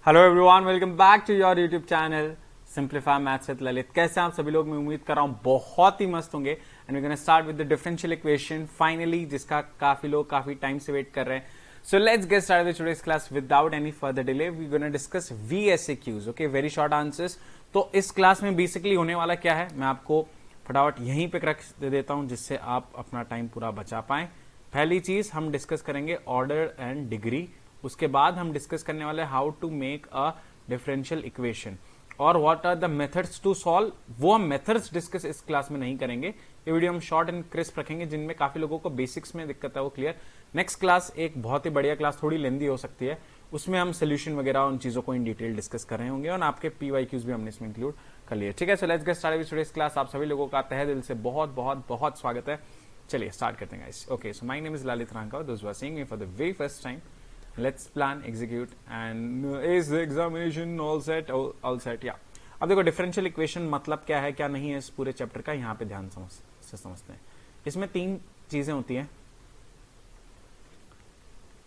Hello everyone, welcome back to your YouTube channel simplify maths with Lalit. कैसे हैं आप सभी लोग? मैं उम्मीद कर रहा हूं बहुत ही मस्त होंगे। And we gonna start with the differential equation finally, जिसका काफी लोग काफी टाइम से वेट कर रहे हैं। So let's get started with today's class without any further delay. We gonna discuss VSAQs, okay, very short answers. तो इस क्लास में बेसिकली होने वाला क्या है, मैं आपको फटाफट यहीं पे रख दे देता हूं जिससे आप अपना टाइम पूरा बचा पाएं। पहली चीज हम डिस्कस करेंगे ऑर्डर एंड डिग्री। उसके बाद हम डिस्कस करने वाले how to make a differential equation और what are the methods to solve. वो हम मेथड्स डिस्कस इस क्लास में नहीं करेंगे। ये वीडियो हम शॉर्ट एंड क्रिस्प रखेंगे, जिनमें काफी लोगों को बेसिक्स में दिक्कत है वो क्लियर। नेक्स्ट क्लास एक बहुत ही बढ़िया क्लास, थोड़ी लेंदी हो सकती है, उसमें हम सोल्यूशन वगैरह उन चीजों को इन डिटेल डिस्कस कर रहे होंगे और आपके PYQs भी हमने इसमें इंक्लूड कर लिए। ठीक है, सो let's get started with today's class. आप सभी लोगों का तहे दिल से बहुत बहुत बहुत स्वागत है। चलिए स्टार्ट करते हैं guys. Okay, so my name is Lalit Ranka, those who are seeing me for the very first time. Let's plan, execute, and is the examination all set? All set, yeah. अब देखो डिफरेंशियल इक्वेशन मतलब क्या है क्या नहीं है इस पूरे चैप्टर का यहाँ पे ध्यान समझते हैं। इसमें तीन चीजें होती हैं।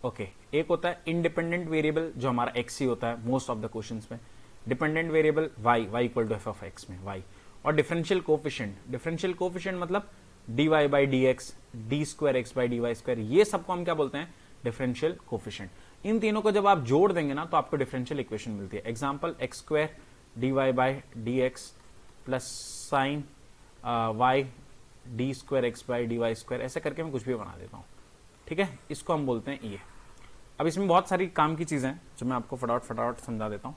ओके, एक होता है इंडिपेंडेंट वेरिएबल जो हमारा x ही होता है मोस्ट ऑफ द क्वेश्चंस में। Dependent variable y equal to f(x) में y। और डिफरेंशियल कोफिशिएंट मतलब dy by dx, d square x by dy square, ये सबको हम क्या बोलते हैं? Differential coefficient. इन तीनों को जब आप जोड़ देंगे ना तो आपको डिफरेंशियल इक्वेशन मिलती है। Example x square dy by dx plus sign y d square x by dy square, ऐसे करके मैं कुछ भी बना देता हूं। ठीक है, इसको हम बोलते हैं ये। अब इसमें बहुत सारी काम की चीजें हैं जो मैं आपको फटाफट समझा देता हूं।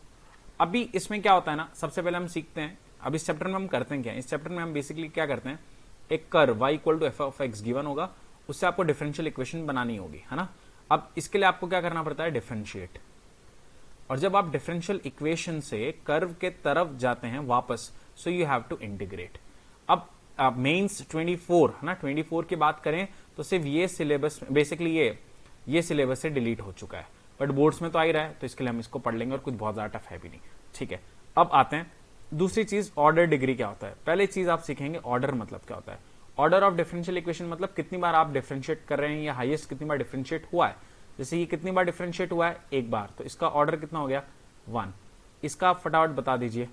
अभी इसमें क्या होता है ना, सबसे पहले हम सीखते हैं। अब इस चैप्टर में हम करते हैं क्या, इस चैप्टर में हम बेसिकली क्या करते हैं, एक curve y equal to f(x) given होगा, उससे आपको डिफरेंशियल इक्वेशन बनानी होगी, है ना। अब इसके लिए आपको क्या करना पड़ता है? डिफरेंशिएट। और जब आप डिफरेंशियल इक्वेशन से कर्व के तरफ जाते हैं वापस, so you have to integrate. अब मेंस 24 है ना, 24 की बात करें तो सिर्फ ये सिलेबस, बेसिकली ये सिलेबस से डिलीट हो चुका है, बट बोर्ड्स में तो आ ही रहा है, तो इसके लिए हम इसको पढ़ लेंगे और कुछ बहुत ज्यादा टफ है भी नहीं। ठीक है, अब आते हैं दूसरी चीज, ऑर्डर डिग्री क्या होता है। पहले चीज आप सीखेंगे ऑर्डर मतलब क्या होता है। ऑर्डर ऑफ डिफरेंशियल इक्वेशन मतलब कितनी बार आप डिफरेंशिएट कर रहे हैं या हाईएस्ट कितनी बार डिफरेंशिएट हुआ है। जैसे ये कितनी बार डिफरेंशिएट हुआ है? एक बार, तो इसका ऑर्डर कितना हो गया? 1। इसका आप फटाफट बता दीजिए।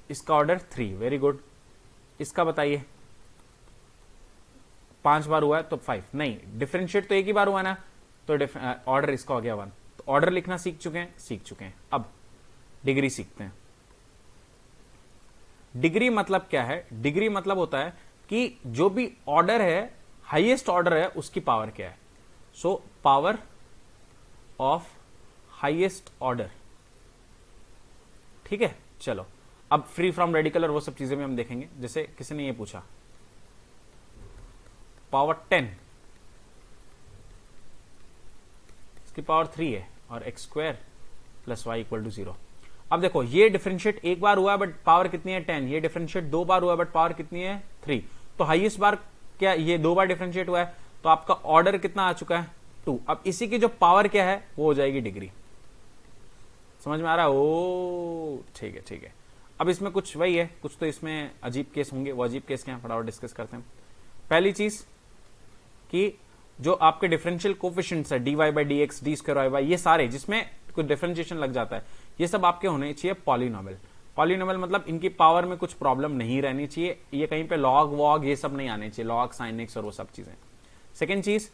इसका ऑर्डर 3, वेरी गुड। इसका बताइए, 5 बार हुआ है तो 5। नहीं, डिफरेंशिएट तो एक ही बार हुआ ना, तो ऑर्डर इसका हो गया 1। तो ऑर्डर लिखना सीख चुके हैं। अब डिग्री सीखते हैं। डिग्री मतलब क्या है? डिग्री मतलब होता है कि जो भी ऑर्डर है, हाईएस्ट ऑर्डर है, उसकी पावर क्या है। So power of highest order. ठीक है, चलो अब फ्री फ्रॉम रेडिकल और वो सब चीजें भी हम देखेंगे। जैसे किसी ने ये पूछा पावर 10, इसकी पावर 3 है और x square plus y equal to 0। अब देखो, ये डिफरेंशिएट एक बार हुआ है बट पावर कितनी है? 10। ये डिफरेंशिएट 2 बार हुआ है बट पावर कितनी है? 3। तो हाईएस्ट बार क्या ये 2 बार डिफरेंशिएट हुआ है, तो आपका ऑर्डर कितना आ चुका है? 2। अब इसी की जो पावर क्या है वो हो जाएगी डिग्री। समझ में आ रहा है? ओ ठीक है। अब इसमें कुछ वही है, कुछ तो इसमें अजीब केस होंगे, वो अजीब केस क्या है फटाफट डिस्कस करते हैं। पहली चीज कि जो आपके डिफरेंशियल कोफिशिएंट्स है dy by dx, d square y, ये सारे जिसमें कुछ डिफरेंशिएशन लग जाता है, ये सब आपके होने चाहिए पॉलिनोमियल। पॉलिनोमियल मतलब इनकी पावर में कुछ प्रॉब्लम नहीं रहनी चाहिए, ये कहीं पे लॉग वॉग ये सब नहीं आने चाहिए, लॉग साइन एक्स और वो सब चीजें। सेकेंड चीज,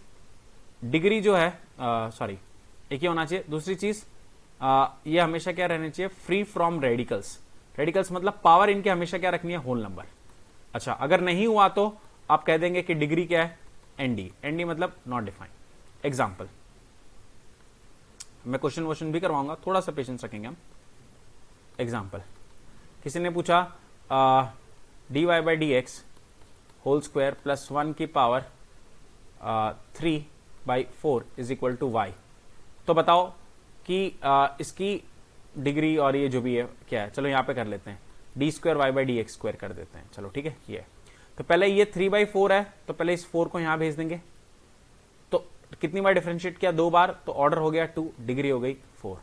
डिग्री जो है सॉरी एक ही होना चाहिए। दूसरी चीज, ये हमेशा क्या रहनी चाहिए? Free from radicals. रेडिकल्स मतलब पावर इनके हमेशा क्या रखनी है? Whole number. अच्छा, अगर नहीं हुआ तो आप कह देंगे कि डिग्री क्या है? एनडी मतलब नॉट डिफाइंड। एग्जाम्पल, मैं क्वेश्चन भी करवाऊंगा, थोड़ा सा पेशेंस रखेंगे हम। एग्जाम्पल, किसी ने पूछा dy by dx whole square plus 1 की power 3/4 is equal to y। तो बताओ कि इसकी डिग्री और ये जो भी है क्या है। चलो यहां पे कर लेते हैं, d square y by dx square कर देते हैं। चलो ठीक है, ये तो पहले ये 3/4 है, तो पहले इस 4 को यहां भेज देंगे। तो कितनी बार डिफरेंशिएट किया? 2 बार, तो ऑर्डर हो गया 2, डिग्री हो गई 4।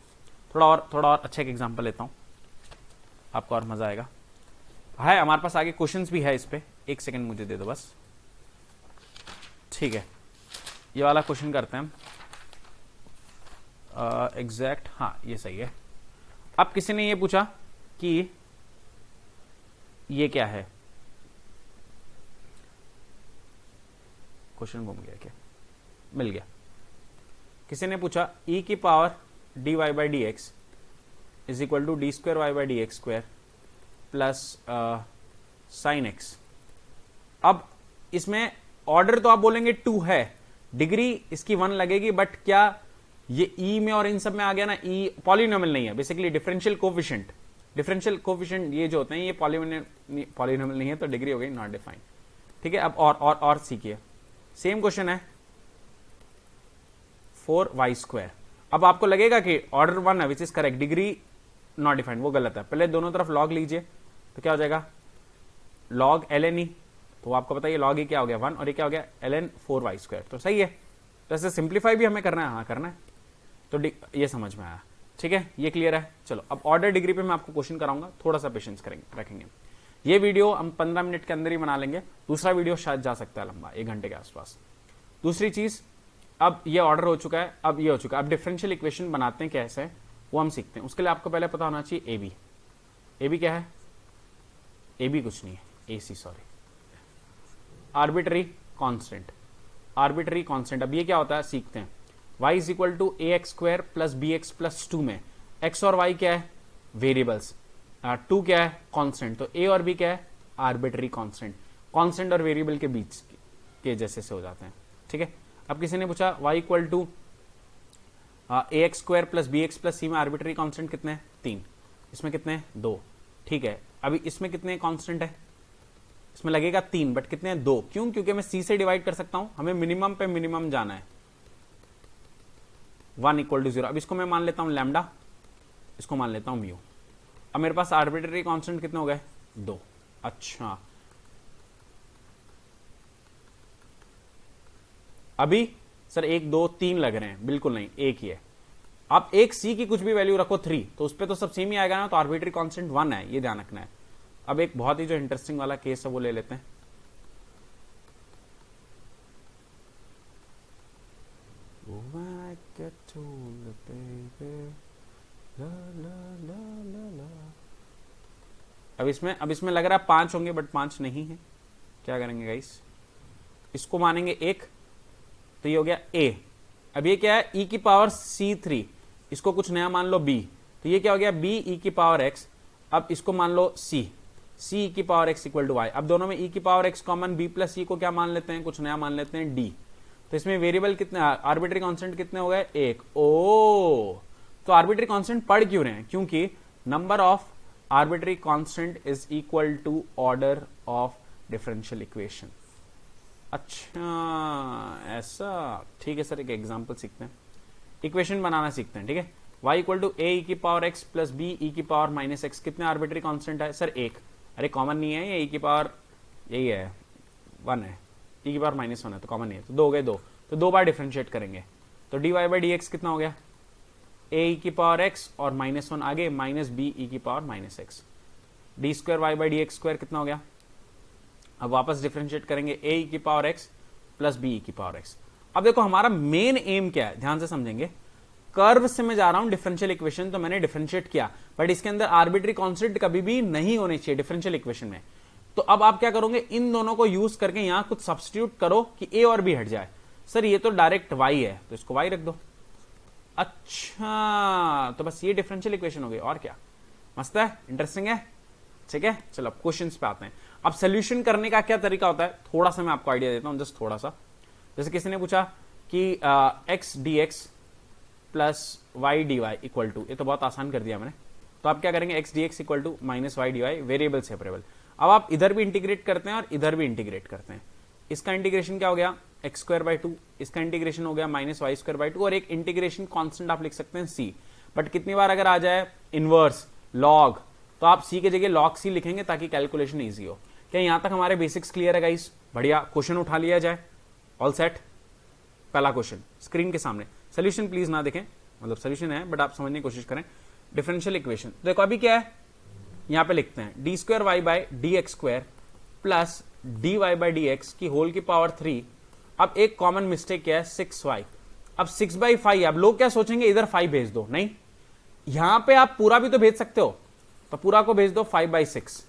थोड़ा और अच्छा एक एग्जांपल लेता हूं, आपको और मजा आएगा। है हमारे पास आगे क्वेश्चंस भी है इस पे, एक सेकंड मुझे दे दो बस। ठीक है, ये वाला क्वेश्चन करते हैं हम। एग्जैक्ट, हाँ ये सही है। अब किसी ने ये पूछा कि ये क्या है, क्वेश्चन घूम गया क्या, मिल गया। किसी ने पूछा e की power dy by d x is equal to d square y by d x square plus sine x. अब इसमें ऑर्डर तो आप बोलेंगे 2 है, डिग्री इसकी 1 लगेगी, बट क्या ये e में और इन सब में आ गया ना, e पॉलिनोमियल नहीं है, basically differential coefficient. Differential coefficient ये जो होते हैं ये पॉलिनोमियल नहीं है, तो डिग्री हो गई नॉट डिफाइंड। ठीक है, अब और सीखिए, सेम क्वेश्चन है 4y स्क्वायर। अब आपको लगेगा कि ऑर्डर 1 है which is correct, degree not defined, वो गलत है। पहले दोनों तरफ लॉग लीजिए, तो क्या हो जाएगा लॉग ln e, तो आपको पता है लॉग e क्या हो गया 1 और ये क्या हो गया ln 4y स्क्वायर, तो सही है। तो ऐसे सिंप्लीफाई भी हमें करना है, हाँ करना है, तो ये समझ में आया। ठीक है, ये क्लियर है। चलो अब ऑर्डर डिग्री पे मैं आपको क्वेश्चन कराऊंगा, थोड़ा सा पेशेंस रखेंगे। ये वीडियो हम 15 मिनट के अंदर ही बना लेंगे, दूसरा वीडियो शायद जा सकता है लंबा, 1 घंटे के आसपास। दूसरी चीज, अब ये ऑर्डर हो चुका है, अब ये हो चुका है, अब डिफरेंशियल इक्वेशन बनाते हैं कैसे वो हम सीखते हैं। उसके लिए आपको पहले पता होना चाहिए AB। AB क्या है, AB कुछ नहीं है, AC sorry, arbitrary constant. Arbitrary constant, अब ये क्या होता है सीखते हैं। y is equal to a x square plus b x plus 2 में x और y क्या है वेरिएबल्स, 2 क्या है कांस्टेंट, तो a और b क्या है आर्बिट्री कांस्टेंट। कांस्टेंट और वेरिएबल के बीच के जैसे से हो जाते हैं। ठीक है, अब किसी ने पूछा y equal to a x square plus b x plus c में आर्बिट्री कांस्टेंट कितने हैं 3, इसमें कितने हैं 2। ठीक है, अभी इसमें कितने कांस्टेंट है, इसमें लगेगा 3, बट कितने हैं 2, क्यों, क्योंकि मैं c से डिवाइड कर सकता हूं, हमें मिनिमम पे मिनिमम जाना है। 1 इक्वल टू 0, अब इसको मैं मान लेता हूं लैम्डा, इसको मान लेता हूं म्यू। अब मेरे पास आर्बिट्री कांस्टेंट कितने हो गए 2। अच्छा, अभी सर 1 2 3 लग रहे हैं, बिल्कुल नहीं, एक ही है। आप एक सी की कुछ भी वैल्यू रखो 3, तो उस पर तो सब सेम ही आएगा ना, तो आर्बिट्री कांस्टेंट 1 है, ये ध्यान रखना है। अब एक बहुत ही जो इंटरेस्टिंग वाला केस है वो ले लेते हैं। अब इसमें लग रहा है 5 होंगे, बट 5 नहीं है। क्या करेंगे गाइस, इसको मानेंगे 1, तो ये हो गया a। अब ये क्या है e की पावर c3, इसको कुछ नया मान लो b, तो ये क्या हो गया b e की पावर x। अब इसको मान लो c e की power x equal to y। अब दोनों में e की power x common, b plus c को क्या मान लेते हैं, कुछ नया मान लेते हैं d। तो इसमें वेरिएबल कितने, आर्बिट्री कांस्टेंट कितने हो गए 1। ओ, तो आर्बिट्री कांस्टेंट पढ़ क्यों रहे हैं, क्योंकि number of arbitrary constant is equal to order of differential equation. अच्छा ऐसा, ठीक है सर, एक एग्जांपल सीखते हैं, इक्वेशन बनाना सीखते हैं। ठीक है, y equal to a e की power x plus b e की पावर माइनस एक्स, कितने आर्बिट्री कांस्टेंट है सर 1। अरे कॉमन नहीं है, ये e की पावर यही है 1 है, e की पावर -1 है, तो कॉमन नहीं है, तो 2 हो गए 2, तो 2 बार डिफरेंशिएट करेंगे, तो dy बाई डी एक्स कितना हो गया a e की पावर x और -1 आगे माइनस बी ई की power minus x, d square y by d x square कितना हो गया। अब वापस डिफरेंशिएट करेंगे a e की power x plus b e की पावर x। अब देखो हमारा मेन एम क्या है, ध्यान से समझेंगे। कर्व से मैं जा रहा हूं डिफरेंशियल इक्वेशन, तो मैंने डिफरेंशिएट किया, बट इसके अंदर आर्बिट्री कांस्टेंट कभी भी नहीं होने चाहिए डिफरेंशियल इक्वेशन में। तो अब आप क्या करोगे, इन दोनों को यूज करके यहां कुछ सब्स्टिट्यूट करो कि a और b हट जाए। सर ये तो डायरेक्ट y है, तो इसको y रख दो। अच्छा, तो बस ये डिफरेंशियल इक्वेशन हो गई, और क्या, मस्त है, इंटरेस्टिंग है। ठीक है, चलो अब क्वेश्चंस पे आते हैं। अब सोल्यूशन करने का क्या तरीका होता है, थोड़ा सा मैं आपको आइडिया देता हूं, जस्ट थोड़ा सा। जैसे किसी ने पूछा कि x dx plus y dy equal to, ये तो बहुत आसान कर दिया मैंने, तो आप क्या करेंगे x dx equal to minus y dy, variable separable. अब आप इधर भी इंटीग्रेट करते हैं और इधर भी इंटीग्रेट करते हैं। इसका इंटीग्रेशन क्या हो गया एक्स स्क्वायर बाई 2, इसका इंटीग्रेशन हो गया माइनस वाई स्क्वायर बाई 2, और एक इंटीग्रेशन कांस्टेंट आप लिख सकते हैं c। बट कितनी बार अगर आ जाए इनवर्स लॉग, तो आप c के जगह लॉग c लिखेंगे ताकि कैलकुलेशन इजी हो। क्या यहां तक हमारे बेसिक्स क्लियर है गाइस? बढ़िया, क्वेश्चन उठा लिया जाए। All set. पहला क्वेश्चन स्क्रीन के सामने, सोल्यूशन प्लीज ना देखें, मतलब सोल्यूशन है बट आप समझने की कोशिश करें। डिफरेंशियल इक्वेशन देखो अभी क्या है, यहां पे लिखते हैं d square y by d x square plus d y by d x की होल की पावर 3। अब एक कॉमन मिस्टेक क्या है 6y, अब 6/5, अब लोग क्या सोचेंगे इधर 5 भेज दो, नहीं, यहां पे आप पूरा भी तो भेज सकते हो, तो पूरा को भेज दो 5/6।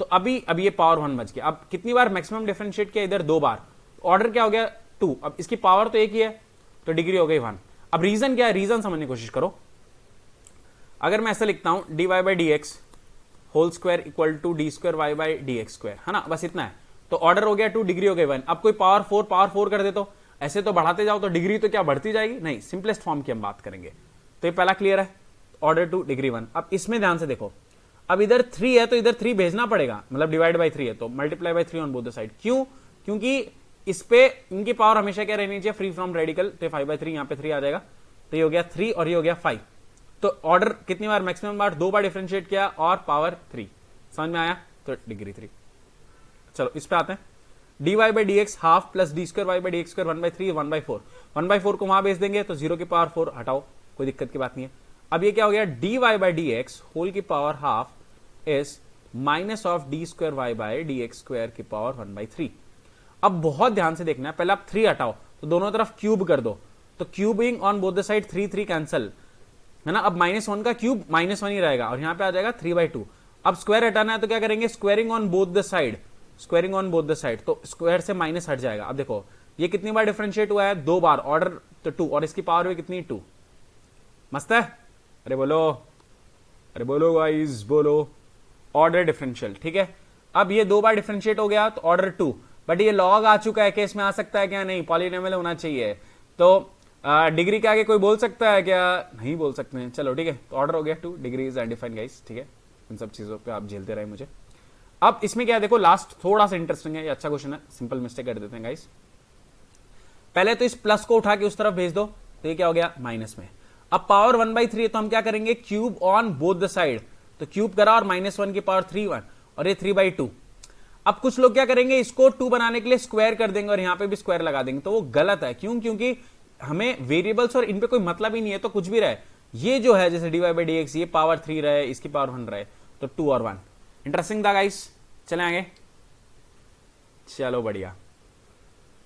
तो अभी ये पावर 1 बच गया। अब कितनी बार मैक्सिमम डिफरेंशिएट किया, इधर 2 बार, ऑर्डर क्या हो गया 2। अब इसकी पावर तो एक ही है, तो डिग्री हो गई 1। अब रीजन क्या है, रीजन समझने की कोशिश करो। अगर मैं ऐसा लिखता हूं dy/dx whole square equal to d²y/dx square, है ना, बस इतना है, तो ऑर्डर हो गया 2, डिग्री हो गई 1। अब कोई पावर 4 कर दे तो ऐसे तो बढ़ाते जाओ तो डिग्री तो क्या बढ़ती जाएगी, नहीं, सिंपलेस्ट फॉर्म की हम बात करेंगे। तो ये पहला क्लियर है, ऑर्डर 2 डिग्री 1। अब इसमें ध्यान से देखो, अब इधर 3 है तो इधर 3 भेजना पड़ेगा, मतलब डिवाइड बाई 3 है तो multiply by 3 on both the side. क्यों, क्योंकि इस पे इनकी पावर हमेशा क्या रहनी चाहिए, फ्री फ्रॉम रेडिकल, तो 5/3 यहां पे 3 आ जाएगा, तो ये हो गया 3 और ये हो गया 5। तो ऑर्डर कितनी बार, मैक्सिमम बार 2 बार डिफरेंशिएट किया और पावर 3, समझ में आया, तो डिग्री 3। चलो इस पे आते हैं, dy/dx half plus d²y/dx square 1/3 1/4, 1/4 को वहां भेज देंगे तो 0 की पावर 4 हटाओ, कोई दिक्कत की बात नहीं है। अब ये क्या हो गया, dy/dx होल की power half is minus of d²y/dx square की पावर 1/3। अब बहुत ध्यान से देखना है, पहले आप 3 हटाओ तो दोनों तरफ क्यूब कर दो, तो cubing on both the side 3 cancel, है ना। अब -1 का क्यूब -1 ही रहेगा और यहां पे आ जाएगा 3/2। अब स्क्वायर हटाना है तो क्या करेंगे, squaring on both the side, squaring on both the side, तो स्क्वायर से माइनस हट जाएगा। अब देखो ये कितनी बार डिफरेंशिएट हुआ है, 2 बार, ऑर्डर तो 2 और इसकी पावर भी कितनी 2। मस्त है, अरे बोलो गाइस बोलो, ऑर्डर डिफरेंशियल, ठीक है। अब ये 2 बार डिफरेंशिएट हो गया तो ऑर्डर 2, बट ये लॉग आ चुका है, केस में आ सकता है क्या, नहीं, पॉलिनोमियल होना चाहिए, तो डिग्री के आगे कोई बोल सकता है क्या, नहीं बोल सकते हैं। चलो ठीक है, तो ऑर्डर हो गया 2, डिग्री इज अनडिफाइंड गाइस, ठीक है। इन सब चीजों पे आप झेलते रहे मुझे। अब इसमें क्या है, देखो लास्ट थोड़ा सा इंटरेस्टिंग है, ये अच्छा क्वेश्चन है, सिंपल मिस्टेक कर देते हैं गाइस। पहले तो इस प्लस को उठा के उस तरफ भेज दो, तो ये क्या हो गया माइनस में। अब पावर 1/3 है तो हम क्या करेंगे, cube on both the side, तो क्यूब करा और -1 की पावर 3 1 और ये 3/2। अब कुछ लोग क्या करेंगे, इसको 2 बनाने के लिए स्क्वायर कर देंगे और यहां पे भी स्क्वायर लगा देंगे, तो वो गलत है। क्यों, क्योंकि हमें वेरिएबल्स और इन पे कोई मतलब ही नहीं है, तो कुछ भी रहे, ये जो है जैसे dy/dx ये पावर 3 रहे, इसकी पावर 1 रहे, तो 2 और 1। इंटरेस्टिंग था गाइस, चले आगे, चलो बढ़िया।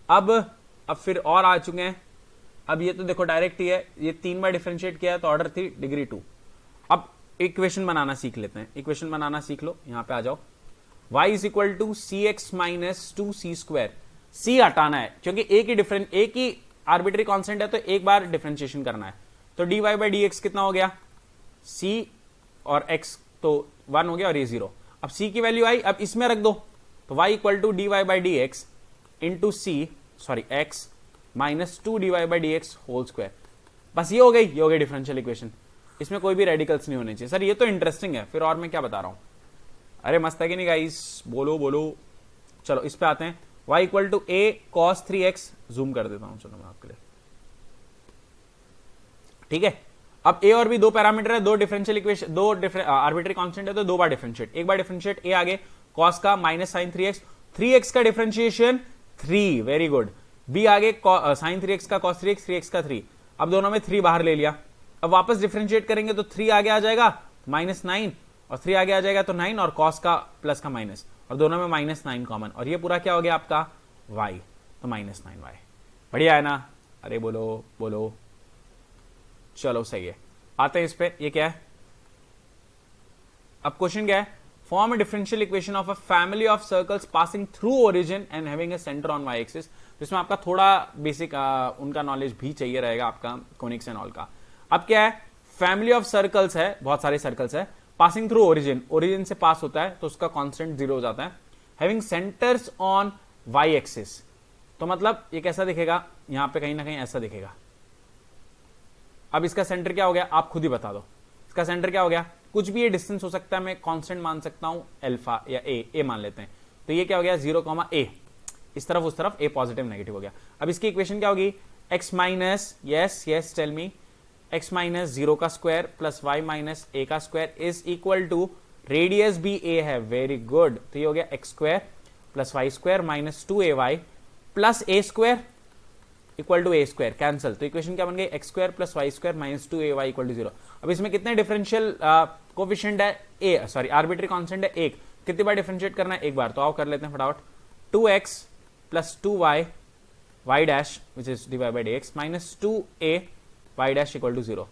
अब फिर और आ चुके हैं। अब ये तो देखो डायरेक्ट ही है, ये 3 बार डिफरेंशिएट किया है तो ऑर्डर 3 डिग्री 2। अब इक्वेशन बनाना सीख लेते हैं, इक्वेशन बनाना सीख लो, यहां पे आ जाओ, y is equal to cx minus 2c²। c हटाना है क्योंकि एक ही आर्बिट्री कांस्टेंट है, तो एक बार डिफरेंशिएशन करना है, तो dy/dx कितना हो गया, c और x तो 1 हो गया और ये 0। अब c की वैल्यू आई, अब इसमें रख दो, तो y equal to dy/dx into x minus 2 dy/dx whole square. बस ये हो गई डिफरेंशियल इक्वेशन। इसमें कोई भी रेडिकल्स नहीं होने चाहिए। सर ये तो इंटरेस्टिंग है, फिर और मैं क्या बता रहा हूं, अरे मस्त है कि नहीं गाइस, बोलो। चलो इस पे आते हैं, y equal to a cos 3x, zoom कर देता हूं चलो मैं आपके लिए, ठीक है। अब a और b 2 पैरामीटर है, 2 डिफरेंशियल इक्वेशन, 2 आर्बिट्री कांस्टेंट है, तो 2 बार डिफरेंशिएट, एक बार डिफरेंशिएट a आगे cos का माइनस साइन 3x का डिफरेंशिएशन 3, वेरी गुड, b आगे साइन 3x का cos 3x, 3x का 3, अब दोनों में 3 बाहर ले लिया। अब वापस डिफरेंशिएट करेंगे तो 3 आगे आ जाएगा -9 और 3 आगे आ जाएगा तो 9 और cos का प्लस का माइनस, और दोनों में -9 कॉमन, और ये पूरा क्या हो गया आपका y, तो -9y। बढ़िया है ना, अरे बोलो। चलो सही है, आते हैं इस पे, ये क्या है। अब क्वेश्चन क्या है, form a differential equation of a family of circles passing through origin and having a centre on y axis. इसमें आपका थोड़ा बेसिक उनका नॉलेज भी चाहिए रहेगा, आपका कोनिक्स एंड ऑल का। अब क्या है, फैमिली ऑफ सर्कल्स है, बहुत सारे सर्कल्स है, पासिंग थ्रू ओरिजिन से पास होता है तो उसका कांस्टेंट 0 हो जाता है, having centres on y axis, तो मतलब ये कैसा दिखेगा, यहां पे कहीं ना कहीं ऐसा दिखेगा। अब इसका सेंटर क्या हो गया, आप खुद ही बता दो, इसका सेंटर क्या हो गया, कुछ भी ये डिस्टेंस हो सकता है, मैं कांस्टेंट मान सकता हूं अल्फा या ए मान लेते हैं, तो ये क्या हो गया 0, a, इस तरफ उस तरफ a पॉजिटिव नेगेटिव हो गया। अब इसकी इक्वेशन क्या होगी, x minus, yes tell me, x minus 0 का square plus y minus a का square is equal to, radius भी a है, वेरी गुड, तो ये हो गया x square plus y square minus 2ay plus a square equal to a square, cancel, तो equation क्या बन गई, x square plus y square minus 2ay equal to 0। अब इसमें कितने डिफरेंशियल कोफिशिएंट है, आर्बिट्री कांस्टेंट है 1, कितनी बार डिफरेंशिएट करना है, एक बार, तो आओ कर लेते हैं फटाफट, 2x plus 2y y dash which is dy by dx minus 2a y dash equal to 0.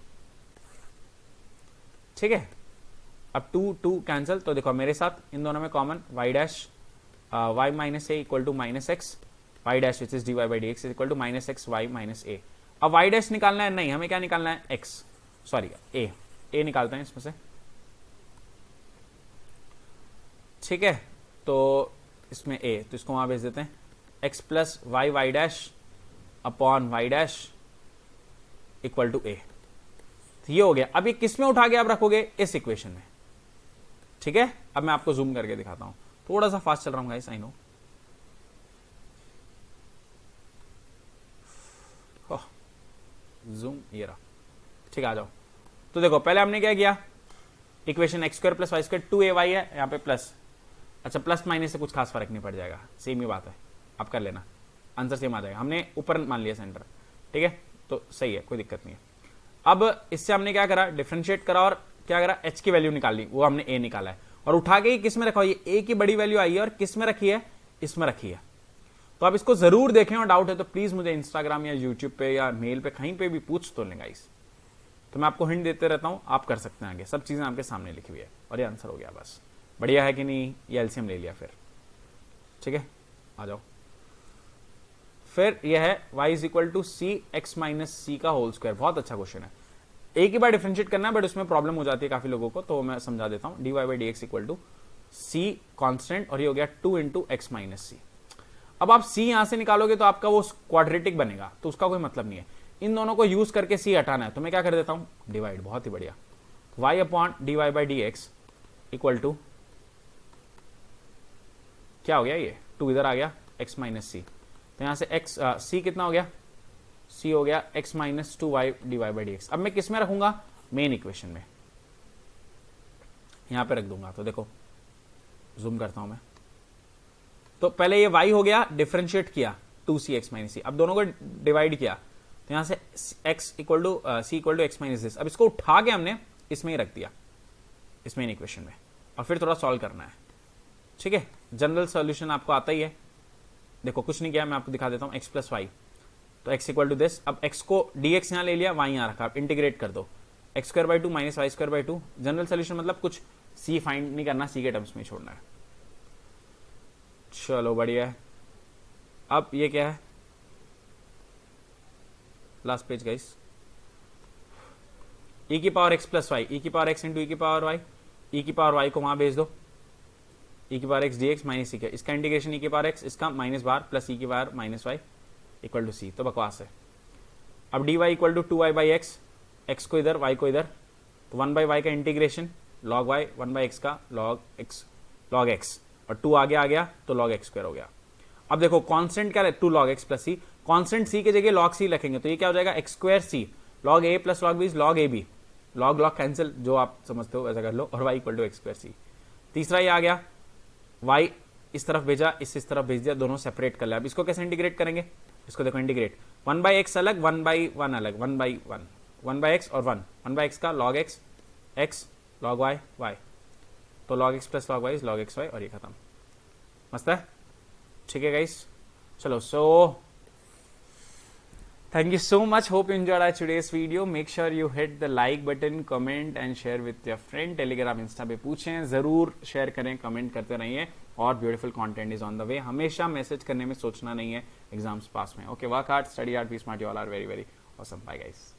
ठीक है, अब 2 कैंसिल, तो देखो मेरे साथ इन दोनों में common y dash y minus a equal to minus x, y dash which is dy by d x equal to minus x y minus a. अब y डैश निकालना है, नहीं हमें क्या निकालना है, x सॉरी a निकालते हैं इसमें से. ठीक है, तो इसमें a, तो इसको वहां भेज देते हैं, x plus y dash upon y dash equal to a. तो ये हो गया. अब ये किस में उठा के आप रखोगे, इस इक्वेशन में. ठीक है, अब मैं आपको जूम करके दिखाता हूं, थोड़ा सा फास्ट चल रहा हूं गाइस, आई नो. जूम ये रहा. ठीक है, आ जाओ. तो देखो पहले हमने क्या किया, equation x square plus y square 2ay है, यहाँ पे प्लस. अच्छा, प्लस माइनस से कुछ खास फर्क नहीं पड़ जाएगा, सेम ही बात है, आप कर लेना, आंसर सेम आ जाएगा. हमने ऊपर मान लिया सेंटर. ठीक है, तो सही है, कोई दिक्कत नहीं है. अब इससे हमने क्या करा, डिफरेंशिएट करा और क्या करा, h की वैल्यू निकाली, वो हमने a निकाला है और उठा के किस में रखा, ये a की बड़ी वैल्यू आई है और किस में रखी है, इसमें रखी है. तो आप इसको जरूर देखें और डाउट है तो प्लीज मुझे इंस्टाग्राम या यूट्यूब पे या मेल पे कहीं पे भी पूछ तो लें गाइस. तो मैं आपको हिंट देते रहता हूं, आप कर सकते हैं आगे, सब चीजें आपके सामने लिखी हुई है और ये आंसर हो गया. बस बढ़िया है कि नहीं, ये एलसीएम ले लिया फिर. ठीक है, आ जाओ. फिर यह है y is equal to c x minus c का होल स्क्वायर. बहुत अच्छा क्वेश्चन है. एक ही बार डिफरेंशिएट करना है बट उसमें प्रॉब्लम हो जाती है काफी लोगों को, तो मैं समझा देता हूं. dy by d x equal to c constant और ये हो गया 2 इंटू एक्स माइनस सी. अब आप c यहां से निकालोगे तो आपका वो क्वाड्रेटिक बनेगा, तो उसका कोई मतलब नहीं है. इन दोनों को यूज करके c हटाना है, तो मैं क्या कर देता हूं, डिवाइड. बहुत ही बढ़िया. y upon d y by d x equal to क्या हो गया, ये 2 इधर आ गया, x माइनस सी. तो यहां से x c कितना हो गया, c हो गया x minus 2y d y by d x. अब मैं किस में रखूंगा, मेन इक्वेशन में यहां पे रख दूंगा. तो देखो जूम करता हूं मैं. तो पहले ये y हो गया, डिफरेंशिएट किया 2c x माइनस सी. अब दोनों को डिवाइड किया, तो यहां से x equal to c equal to x minus this. अब इसको उठा के हमने इसमें ही रख दिया, इस मेन इक्वेशन में, और फिर थोड़ा सॉल्व करना है. ठीक है, जनरल सॉल्यूशन आपको आता ही है. देखो कुछ नहीं किया, मैं आपको दिखा देता हूं. x प्लस वाई, तो x इक्वल टू दिस. अब x को dx यहां ले लिया, y यहां रखा, आप इंटीग्रेट कर दो. X square by 2 minus y square by 2. General solution मतलब कुछ c फाइंड नहीं करना, c के टर्म्स में छोड़ना है. चलो बढ़िया है. अब ये क्या है, लास्ट पेज गाइस. e की power x plus y, e की पावर x इंटू e की पावर y. e की पावर y को वहां भेज दो, e की power x dx minus c. इसका इंटीग्रेशन e की पावर x, इसका माइनस बार प्लस e की power minus y equal to c. तो बकवास है. अब dy equal to 2y by x, x को इधर y को इधर, तो 1 बाई y का integration log y, 1 by x का log x, और 2 आगे आ गया तो log x स्क्वायर हो गया. अब देखो कांस्टेंट क्या है, 2 log x plus c. Constant c की जगह log c रखेंगे तो ये क्या हो जाएगा, x square c log a plus log b log a b. log cancel, जो आप समझते हो वैसा कर लो, और y equal to x square c. तीसरा ये आ गया, y इस तरफ भेजा, इस तरफ भेज दिया, दोनों सेपरेट कर लिया. अब इसको कैसे इंटीग्रेट करेंगे, इसको देखो इंटीग्रेट, 1 बाई एक्स अलग, 1 बाई 1 अलग, 1 बाई 1, 1 बाई एक्स और 1 बाई एक्स का log x, x log y, y. तो log x plus log y log x y, और ये खत्म. मस्त है. ठीक है गाइस, चलो. सो thank you so much, hope you enjoyed our today's video. Make sure you hit the like button, comment and share with your friend. Telegram, Insta पे पूछें, जरूर शेयर करें, कमेंट करते रहिए, और beautiful content is on the way. हमेशा message करने में सोचना नहीं है एग्जाम्स पास में. Okay, work hard, study hard, be smart, you all are very very awesome. Bye guys.